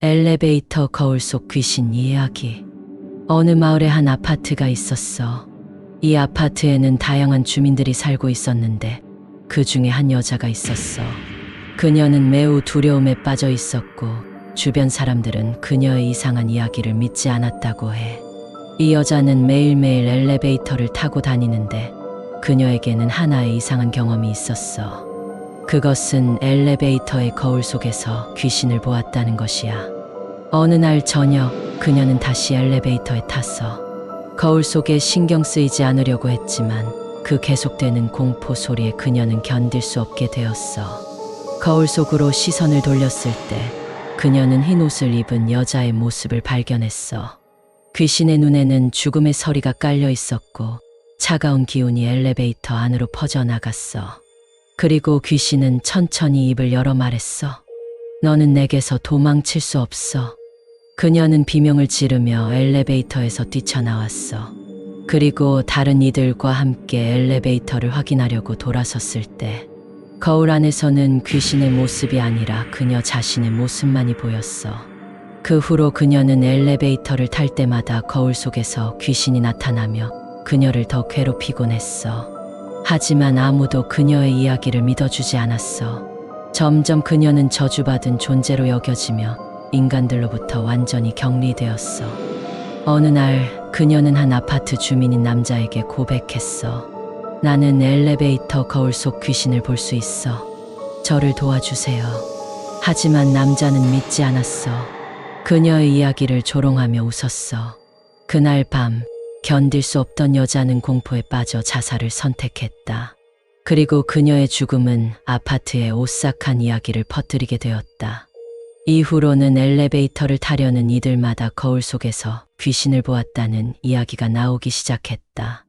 엘리베이터 거울 속 귀신 이야기. 어느 마을에 한 아파트가 있었어. 이 아파트에는 다양한 주민들이 살고 있었는데 그 중에 한 여자가 있었어. 그녀는 매우 두려움에 빠져 있었고 주변 사람들은 그녀의 이상한 이야기를 믿지 않았다고 해. 이 여자는 매일매일 엘리베이터를 타고 다니는데 그녀에게는 하나의 이상한 경험이 있었어. 그것은 엘리베이터의 거울 속에서 귀신을 보았다는 것이야. 어느 날 저녁 그녀는 다시 엘리베이터에 탔어. 거울 속에 신경 쓰이지 않으려고 했지만 그 계속되는 공포 소리에 그녀는 견딜 수 없게 되었어. 거울 속으로 시선을 돌렸을 때 그녀는 흰 옷을 입은 여자의 모습을 발견했어. 귀신의 눈에는 죽음의 서리가 깔려 있었고 차가운 기운이 엘리베이터 안으로 퍼져나갔어. 그리고 귀신은 천천히 입을 열어 말했어. 너는 내게서 도망칠 수 없어. 그녀는 비명을 지르며 엘리베이터에서 뛰쳐나왔어. 그리고 다른 이들과 함께 엘리베이터를 확인하려고 돌아섰을 때 거울 안에서는 귀신의 모습이 아니라 그녀 자신의 모습만이 보였어. 그 후로 그녀는 엘리베이터를 탈 때마다 거울 속에서 귀신이 나타나며 그녀를 더 괴롭히곤 했어. 하지만 아무도 그녀의 이야기를 믿어주지 않았어. 점점 그녀는 저주받은 존재로 여겨지며 인간들로부터 완전히 격리되었어. 어느 날 그녀는 한 아파트 주민인 남자에게 고백했어. 나는 엘리베이터 거울 속 귀신을 볼 수 있어. 저를 도와주세요. 하지만 남자는 믿지 않았어. 그녀의 이야기를 조롱하며 웃었어. 그날 밤 견딜 수 없던 여자는 공포에 빠져 자살을 선택했다. 그리고 그녀의 죽음은 아파트에 오싹한 이야기를 퍼뜨리게 되었다. 이후로는 엘리베이터를 타려는 이들마다 거울 속에서 귀신을 보았다는 이야기가 나오기 시작했다.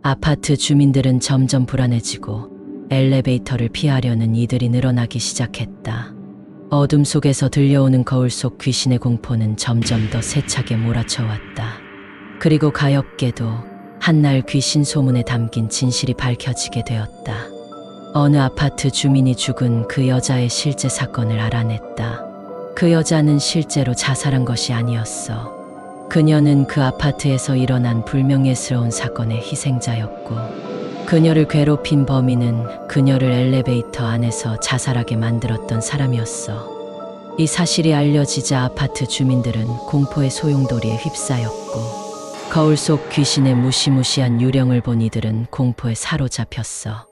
아파트 주민들은 점점 불안해지고 엘리베이터를 피하려는 이들이 늘어나기 시작했다. 어둠 속에서 들려오는 거울 속 귀신의 공포는 점점 더 세차게 몰아쳐왔다. 그리고 가엾게도 한날 귀신 소문에 담긴 진실이 밝혀지게 되었다. 어느 아파트 주민이 죽은 그 여자의 실제 사건을 알아냈다. 그 여자는 실제로 자살한 것이 아니었어. 그녀는 그 아파트에서 일어난 불명예스러운 사건의 희생자였고 그녀를 괴롭힌 범인은 그녀를 엘리베이터 안에서 자살하게 만들었던 사람이었어. 이 사실이 알려지자 아파트 주민들은 공포의 소용돌이에 휩싸였고 거울 속 귀신의 무시무시한 유령을 본 이들은 공포에 사로잡혔어.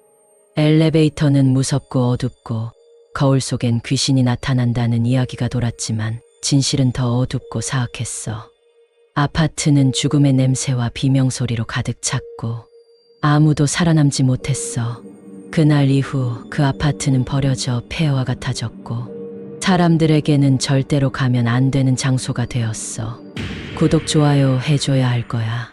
엘리베이터는 무섭고 어둡고 거울 속엔 귀신이 나타난다는 이야기가 돌았지만 진실은 더 어둡고 사악했어. 아파트는 죽음의 냄새와 비명소리로 가득 찼고 아무도 살아남지 못했어. 그날 이후 그 아파트는 버려져 폐허와 같아졌고 사람들에게는 절대로 가면 안 되는 장소가 되었어. 구독, 좋아요 해줘야 할 거야.